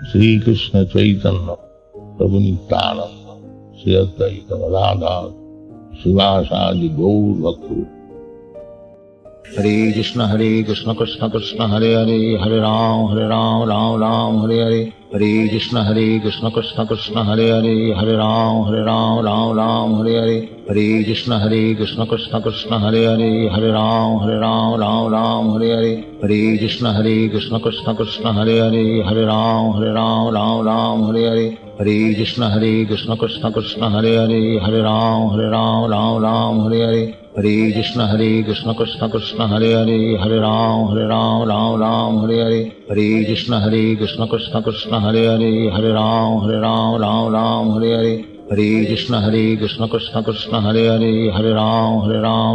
श्री कृष्ण चैतन्य प्रभु नित्यानंद श्री अद्वैत गदाधर शिवासादि गौर भक्तों। हरे कृष्ण कृष्ण कृष्ण हरे हरे, हरे राम राम राम हरे हरे। हरे कृष्ण कृष्ण कृष्ण हरे हरे, हरे राम राम हरे हरे। हरे कृष्ण कृष्ण कृष्ण हरे हरे, हरे राम राम हरे हरे। हरे कृष्ण कृष्ण कृष्ण हरे हरे, हरे राम राम हरे हरे। हरे कृष्ण कृष्ण कृष्ण हरे हरे, हरे राम राम हरे हरे। हरे कृष्ण कृष्ण कृष्ण हरे हरे, हरे राम हरे हरे। हरे कृष्ण कृष्ण कृष्ण हरे हरे, हरे राम हरे हरे। हरे कृष्ण कृष्ण कृष्ण हरे हरे, हरे राम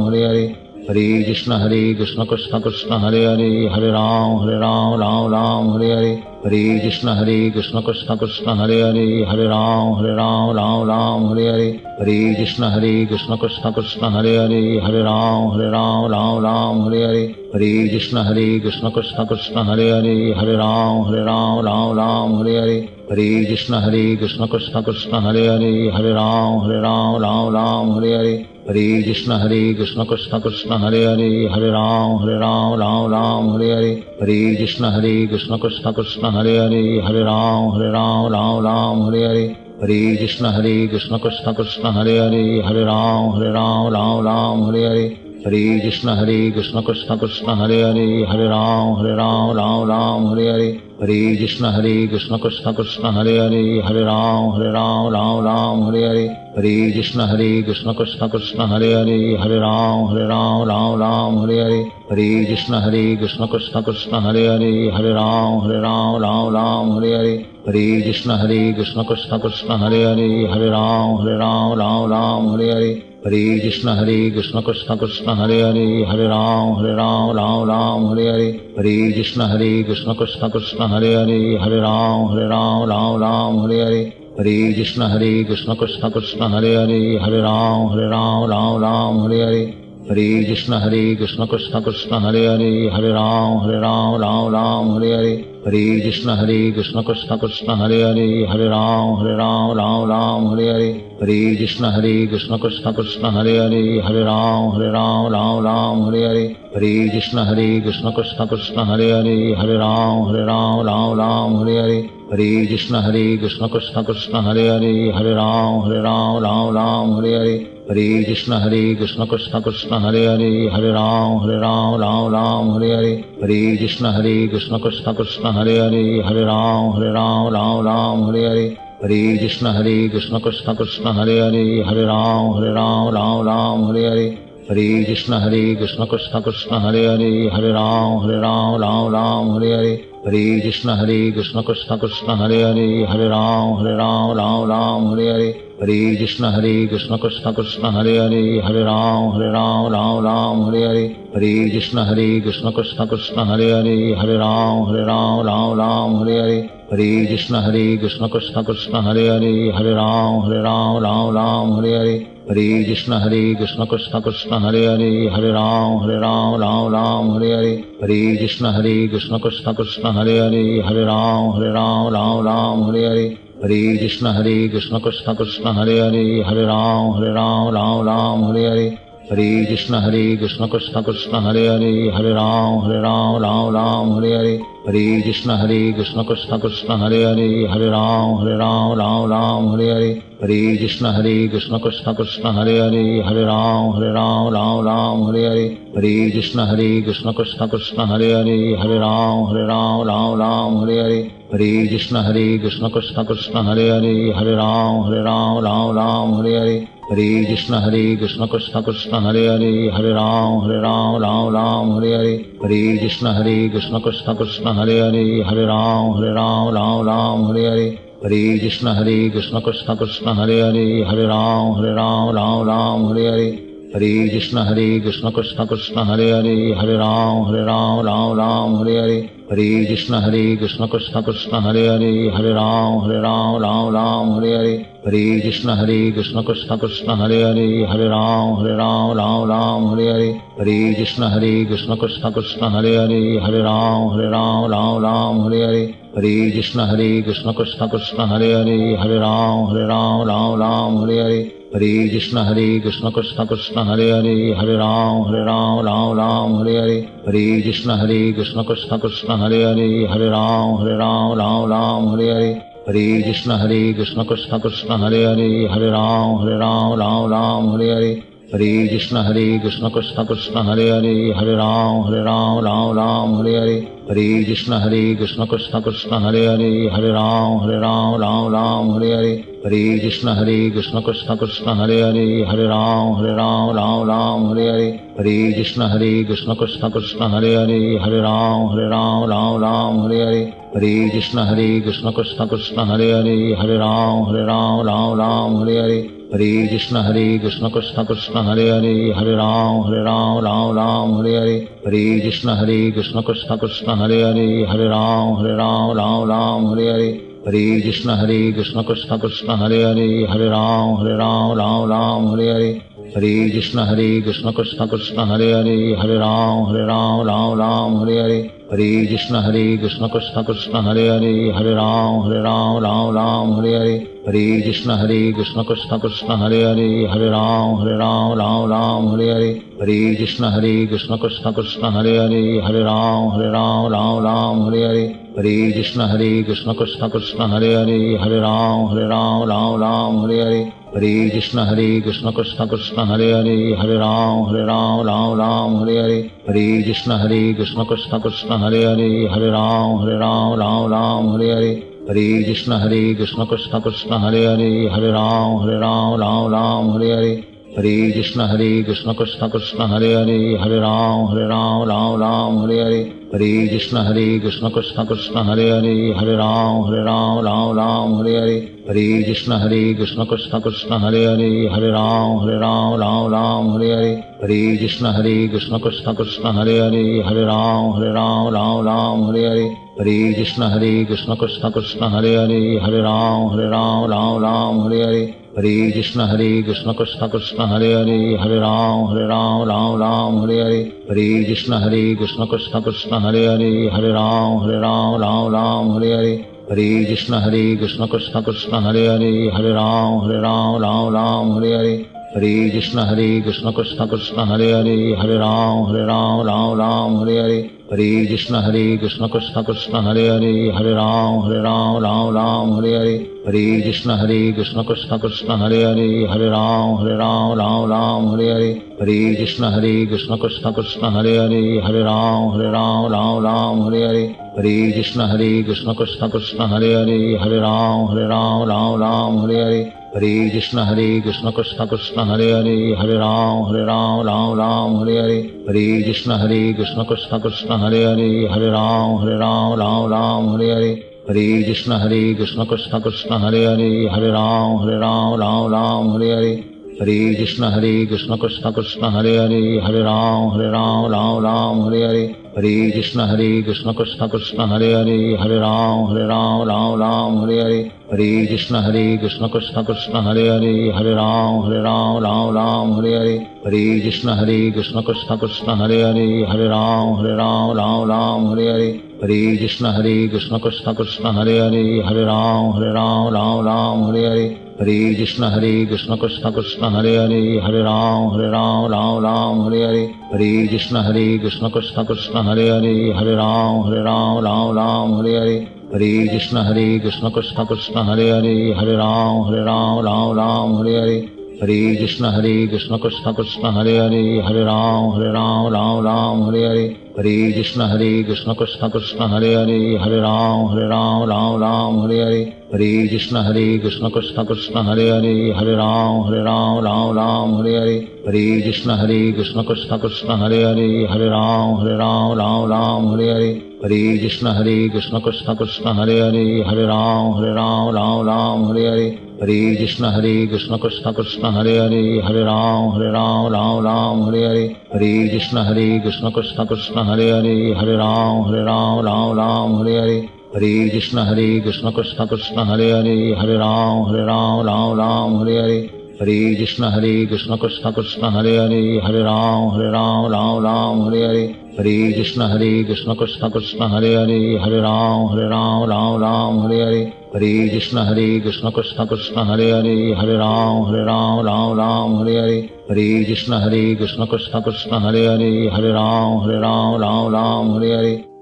हरे हरे। हरे कृष्ण कृष्ण कृष्ण हरे हरे, हरे राम हरे हरे। हरे कृष्ण कृष्ण कृष्ण हरे हरे, हरे राम हरे हरे। हरे कृष्ण कृष्ण कृष्ण हरे हरे, हरे राम हरे हरे। हरे कृष्ण कृष्ण कृष्ण हरे हरे, हरे राम हरे हरे। हरे कृष्ण कृष्ण कृष्ण हरे हरे, हरे राम हरे हरे। हरे कृष्ण कृष्ण कृष्ण हरे हरे, हरे राम हरे हरे। हरे कृष्ण कृष्ण कृष्ण हरे हरे, हरे राम हरे हरे। हरे कृष्ण कृष्ण कृष्ण हरे हरे, हरे राम हरे हरे। हरे कृष्ण कृष्ण कृष्ण हरे हरे, हरे राम हरे हरे। हरे कृष्ण कृष्ण कृष्ण हरे हरे, हरे राम हरे हरे। हरे कृष्ण कृष्ण कृष्ण हरे हरे, हरे राम हरे हरे। हरे कृष्ण कृष्ण कृष्ण हरे हरे, हरे राम हरे हरे। हरे कृष्ण कृष्ण कृष्ण हरे हरे, हरे राम हरे हरे। हरे कृष्ण कृष्ण कृष्ण हरे हरे, हरे राम हरे हरे। हरे कृष्ण कृष्ण कृष्ण हरे हरे, हरे राम हरे हरे। हरे कृष्ण कृष्ण कृष्ण हरे हरे, हरे राम हरे हरे। हरे कृष्ण कृष्ण कृष्ण हरे हरे, हरे राम हरे हरे। हरे कृष्ण कृष्ण कृष्ण हरे हरे, हरे राम हरे हरे। हरे कृष्ण कृष्ण कृष्ण हरे हरे, हरे राम हरे हरे। हरे कृष्ण कृष्ण कृष्ण हरे हरे, हरे राम हरे हरे। हरे कृष्ण कृष्ण कृष्ण हरे हरे, हरे राम हरे हरे। हरे कृष्ण कृष्ण कृष्ण हरे हरे, हरे राम हरे हरे। हरे कृष्ण कृष्ण कृष्ण हरे हरे, हरे राम हरे हरे। हरे कृष्ण कृष्ण कृष्ण हरे हरे, हरे राम हरे हरे। हरे कृष्ण कृष्ण कृष्ण हरे हरे, हरे राम हरे हरे। हरे कृष्ण कृष्ण कृष्ण हरे हरे, हरे राम हरे हरे। हरे कृष्ण कृष्ण कृष्ण हरे हरे, हरे राम हरे हरे। हरे कृष्ण कृष्ण कृष्ण हरे हरे, हरे राम हरे हरे। हरे कृष्ण कृष्ण कृष्ण हरे हरे, हरे राम हरे हरे। हरे कृष्ण कृष्ण कृष्ण हरे हरे, हरे राम हरे हरे। हरे कृष्ण कृष्ण कृष्ण हरे हरे, हरे राम हरे हरे। हरे कृष्ण कृष्ण कृष्ण हरे हरे, हरे राम हरे हरे। हरे कृष्ण कृष्ण कृष्ण हरे हरे, हरे राम हरे हरे। हरे कृष्ण कृष्ण कृष्ण हरे हरे, हरे राम हरे हरे। हरे कृष्ण कृष्ण कृष्ण हरे हरे, हरे राम हरे हरे। हरे कृष्ण कृष्ण कृष्ण हरे हरे, हरे राम हरे हरे। हरे कृष्ण कृष्ण कृष्ण हरे हरे, हरे राम हरे हरे। हरे कृष्ण कृष्ण कृष्ण हरे हरे, हरे राम हरे हरे। हरे कृष्ण कृष्ण कृष्ण हरे हरे, हरे राम हरे हरे। हरे कृष्ण कृष्ण कृष्ण हरे हरे, हरे राम हरे हरे। हरे कृष्ण कृष्ण कृष्ण हरे हरे, हरे राम राम राम हरे हरे, हरे कृष्ण कृष्ण कृष्ण हरे हरे, हरे राम राम हरे हरे, हरे कृष्ण कृष्ण कृष्ण हरे हरे, हरे राम राम हरे हरे, हरे कृष्ण कृष्ण कृष्ण हरे हरे, हरे राम राम हरे हरे, हरे कृष्ण कृष्ण कृष्ण हरे हरे, हरे राम राम हरे हरे, हरे कृष्ण कृष्ण कृष्ण हरे हरे, हरे राम राम हरे हरे, हरे कृष्ण कृष्ण कृष्ण हरे हरे, हरे राम राम हरे हरे, हरे कृष्ण कृष्ण कृष्ण हरे हरे, हरे राम राम हरे हरे, हरे कृष्ण कृष्ण कृष्ण हरे हरे, हरे राम राम हरे हरे, हरे कृष्ण कृष्ण कृष्ण हरे हरे, हरे राम हरे हरे, हरे कृष्ण कृष्ण कृष्ण हरे हरे, हरे राम हरे हरे, हरे कृष्ण कृष्ण कृष्ण हरे हरे, हरे राम हरे हरे, हरे कृष्ण कृष्ण कृष्ण हरे हरे, हरे राम हरे हरे, हरे कृष्ण कृष्ण कृष्ण हरे हरे, हरे राम हरे हरे, हरे कृष्ण कृष्ण कृष्ण हरे हरे, हरे राम हरे हरे, हरे कृष्ण कृष्ण कृष्ण हरे हरे, हरे राम हरे हरे, हरे कृष्ण कृष्ण कृष्ण हरे हरे, हरे राम हरे हरे, हरे कृष्ण कृष्ण कृष्ण हरे हरे, हरे राम हरे हरे, हरे कृष्ण कृष्ण कृष्ण हरे हरे, हरे राम हरे हरे, हरे कृष्ण कृष्ण कृष्ण हरे हरे, हरे राम हरे हरे, हरे कृष्ण कृष्ण कृष्ण हरे हरे, हरे राम हरे हरे, हरे कृष्ण कृष्ण कृष्ण हरे हरे, हरे राम हरे हरे, हरे कृष्ण कृष्ण कृष्ण हरे हरे, हरे राम हरे हरे, हरे कृष्ण कृष्ण कृष्ण हरे हरे, हरे राम हरे हरे, हरे कृष्ण कृष्ण कृष्ण हरे हरे, हरे राम हरे हरे, हरे कृष्ण कृष्ण कृष्ण हरे हरे, हरे राम हरे हरे, हरे कृष्ण कृष्ण कृष्ण हरे हरे, हरे राम हरे हरे, हरे कृष्ण कृष्ण कृष्ण हरे हरे, हरे राम हरे हरे, हरे कृष्ण कृष्ण कृष्ण हरे हरे, हरे राम हरे हरे, हरे कृष्ण कृष्ण कृष्ण हरे हरे, हरे राम हरे हरे, हरे कृष्ण कृष्ण कृष्ण हरे हरे, हरे राम हरे हरे, हरे कृष्ण कृष्ण कृष्ण हरे हरे, हरे राम हरे हरे, हरे कृष्ण कृष्ण कृष्ण हरे हरे, हरे राम हरे हरे, हरे कृष्ण कृष्ण कृष्ण हरे हरे, हरे राम हरे हरे, हरे कृष्ण कृष्ण कृष्ण हरे हरे, हरे राम हरे हरे, हरे कृष्ण कृष्ण कृष्ण हरे हरे, हरे राम हरे हरे, हरे कृष्ण कृष्ण कृष्ण हरे हरे, हरे राम हरे हरे, हरे कृष्ण कृष्ण कृष्ण हरे हरे, हरे राम हरे हरे, हरे कृष्ण कृष्ण कृष्ण हरे हरे, हरे राम हरे हरे, हरे कृष्ण कृष्ण कृष्ण हरे हरे, हरे राम हरे हरे, हरे कृष्ण कृष्ण कृष्ण हरे हरे, हरे राम हरे हरे, हरे कृष्ण कृष्ण कृष्ण हरे हरे, हरे राम हरे हरे, हरे कृष्ण कृष्ण कृष्ण हरे हरे, हरे राम हरे हरे, हरे कृष्ण कृष्ण कृष्ण हरे हरे, हरे राम हरे हरे, हरे कृष्ण कृष्ण कृष्ण हरे हरे, हरे राम हरे हरे, हरे कृष्ण कृष्ण कृष्ण हरे हरे, हरे राम हरे हरे, हरे कृष्ण कृष्ण कृष्ण हरे हरे, हरे राम हरे हरे, हरे कृष्ण कृष्ण कृष्ण हरे हरे, हरे राम हरे हरे, हरे कृष्ण कृष्ण कृष्ण हरे हरे, हरे राम हरे हरे, हरे कृष्ण कृष्ण कृष्ण हरे हरे, हरे राम हरे हरे, हरे कृष्ण कृष्ण कृष्ण हरे हरे, हरे राम हरे हरे, हरे कृष्ण कृष्ण कृष्ण हरे हरे, हरे राम हरे हरे, हरे कृष्ण कृष्ण कृष्ण हरे हरे, हरे राम हरे हरे, हरे कृष्ण कृष्ण कृष्ण हरे हरे, हरे राम राम राम हरे हरे, हरे कृष्ण कृष्ण कृष्ण हरे हरे, हरे राम राम हरे हरे, हरे कृष्ण कृष्ण कृष्ण हरे हरे, हरे राम राम हरे हरे, हरे कृष्ण कृष्ण कृष्ण हरे हरे, हरे राम राम हरे हरे, हरे कृष्ण कृष्ण कृष्ण हरे हरे, हरे राम राम हरे हरे, हरे कृष्ण कृष्ण कृष्ण हरे हरे, हरे राम हरे हरे, हरे कृष्ण कृष्ण कृष्ण हरे हरे, हरे राम राम हरे हरे,